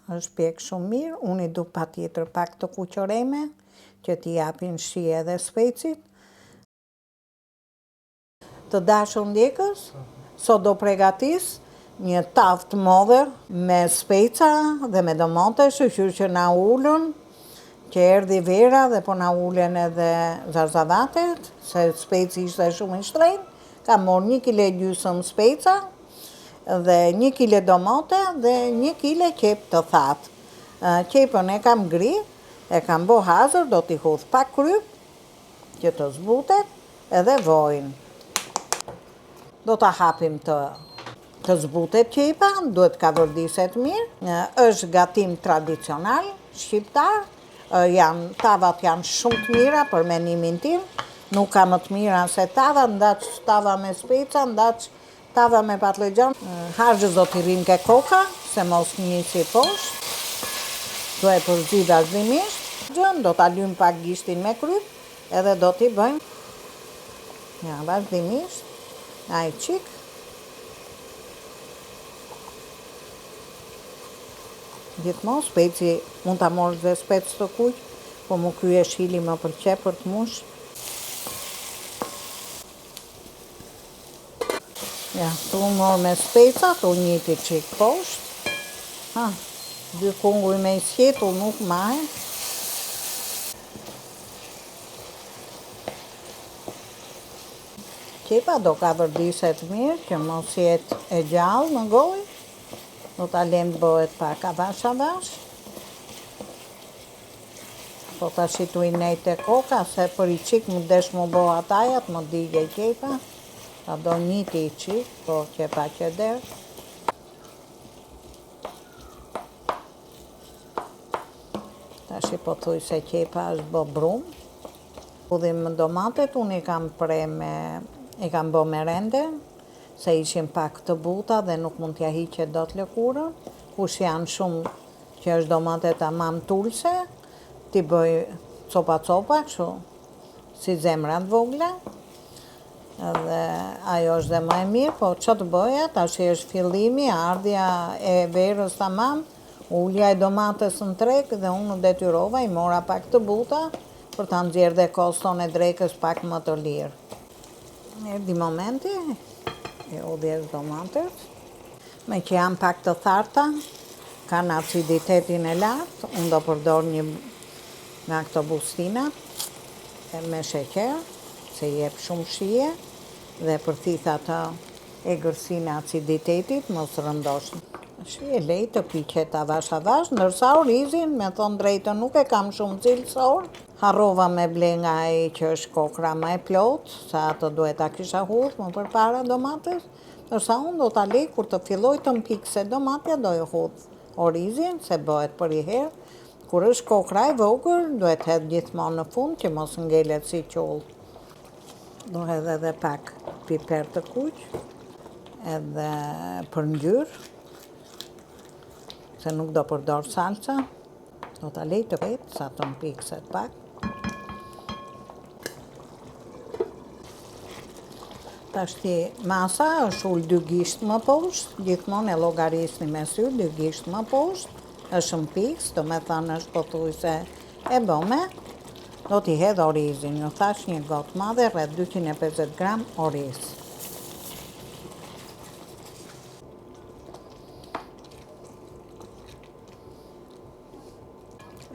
është pjek shumë mirë, unë I du patjetër pak të kuqëreme, që t'i japin shije dhe specit. Të dashur ndjekës, sot do pregatis një tavë të modër me speca dhe me domate, shqyr që na ullën, që erdhi vera dhe po na ulen edhe zarzavatet, se speci ishte shumë I shtrenjtë, kam morë 1,5 kg speca, dhe 1 kg domate dhe 1 kg qep të thatë. Qepën e kam gri, e kam bo hazër, do t'i hudh pak kryp, që të zbutet, edhe vojnë. Do t'a hapim të zbutet qepa, duhet ka vërdiset mirë, është gatim tradicional, shqiptar, tavat janë shumë të mira për menimin tim, nuk ka më të mira se tava, ndaq tava me speca, ndaq tava me patlıcan. Hargjës do t'i rrim ke koka, se mos njësi poshtë. Do e përzi vazhdimisht. Do t'a lym pak gishtin me kryp, edhe do t'i bëjmë. Ja, vazhdimisht. Ai qik. Gjithmonë speci, mund t'a morë dhe spec të kuq, po mu krye shili më pëlqe për të mush. Ja, tu morë me speca, tu njëti qik poshtë. 2 kunguj me I sjetu nuk mahe. Qepa do ka vërdiset mirë, që mos jetë e gjallë në gojë. Do t'a lem të bëhet pak avash. Po t'a shitu I nejt e koka, se për I qik më desh më bo atajat, më digje qepa. Ta do njëti I qik, po qepa që derë. Ta shi po thuj se qepa është bo brum. Udhim domatet, unë I kam bo merende, se ishim pak të buta dhe nuk mund t'ja hiqe dot lëkurën. Kush janë shumë që është domate tamam tulse, t'i bëj copa, kështu, si zemrat vogla. Dhe ajo është dhe më e mirë, po që të bëja, tash është fillimi, ardhja e verës tamam, ulja e domates në treg dhe unë detyrova, I mora pak të buta, për ta nxjerrë dhe koston e drekës pak më të lirë. Erdi momenti, e udhjes domates, me që janë pak të tharta, kanë aciditetin e lartë, unë do përdor një nga këto bustina, me sheqer, se jep shumë shije, dhe përthith ato egërsinë e aciditetit, mos rëndosh. Shije lejtë të piqet avash, ndërsa orizin, me thonë drejtën, nuk e kam shumë cilësor. Harrova me ble nga ai që është kokra më e plot, sa ato duhet ta kisha hudh më përpara domates, ndërsa unë do ta lej kur të filloj të mpikse domatja, do e hudh orizin, se bëhet për I herë. Kur është kokra e vogël, duhet hedh gjithmonë në fund, që mos ngelet si qull. Do hedh edhe pak piper të kuq, edhe për ngjyrë, se nuk do përdor salca. Do ta lej të vetë, sa të mpikset pak. Tashti masa është ullë 2 gisht më poshtë, gjithmonë e llogarisni me sy, 2 gisht më poshtë, është mpiks, do me thënë është pothuajse e bome. Do t'i hedh orizin, ju thash një gotë madhe, rreth 250 gram oriz.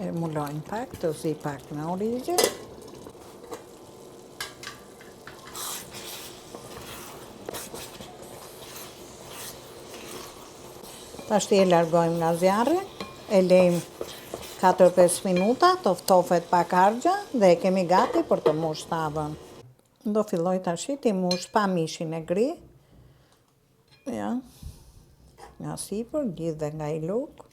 E mulojnë pak, të zi pak me orizin. Tashti e largojmë nga zjarri, e lejmë 4-5 minuta, të ftofet pak hargja dhe e kemi gati për të mush tavën. Do filloj tashi t'i mush pa mishin e gri. Ja, nga sipër, gjithë dhe nga I luk.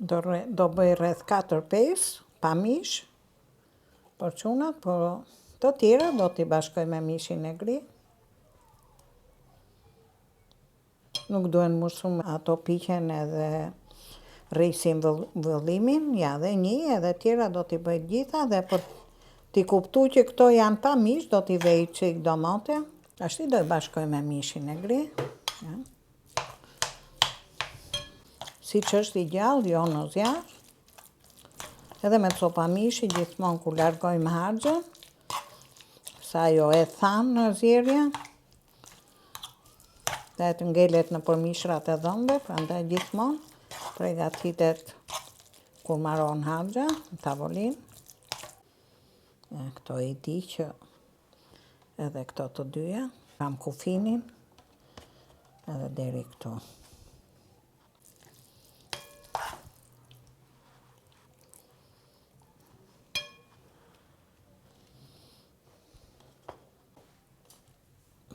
Do bëj rreth 4-5, pa mish, për çunat, po të tjera do t'i bashkoj me mishin e gri. Nuk duhen më shumë, ato piqen edhe rrisin vëllimin, ja dhe një edhe tjera do t'i bëj gjitha dhe për t'i kuptu që këto janë pa mish, do t'i vej qik domate. Ashti do i bashkoj me mishin e gri. Ja. Si që është i gjallë, jo në zjarë. Edhe me copa mishi, gjithmonë ku largojmë hargjën, sa jo e thanë në zjerja, dhe të ngelet në përmishrat e dhëmbe, prandaj gjithmonë pregatitet kur maron hargja, në tavolinë. Këto i di që edhe këto të dyja, kam kufinin, edhe deri këtu.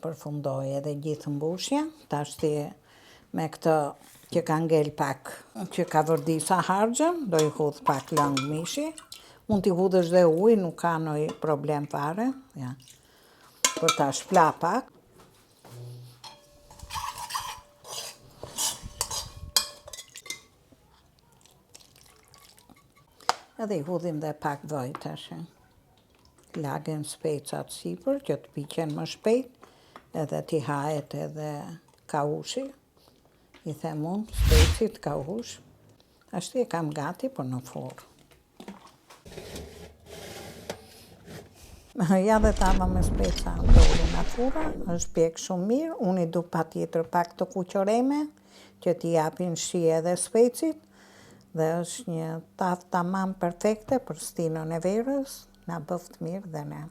Përfundoj edhe gjithë mbushja, tash me këtë që ka ngel pak, që ka vërdisa hargjën, do i hudh pak lëng mishi. Mund t'i hudhësh dhe ujë, nuk ka ndonjë problem fare. Ja. Për ta shpla pak. Edhe i hudhim dhe pak vaj tash. Lagen specat sipër, që të piqen më shpejt. Edhe t'i hahet edhe kaushi, i them unë, specit kaush. Ashtu e kam gati për në forë. Ja dhe tava me speca doli në fura, është pjek shumë mirë, unë i du pa tjetër pak të kuqëreme, që t'i japin shi edhe specit, dhe është një tavë tamam perfekte për stinën e verës, na bëft mirë dhe ne.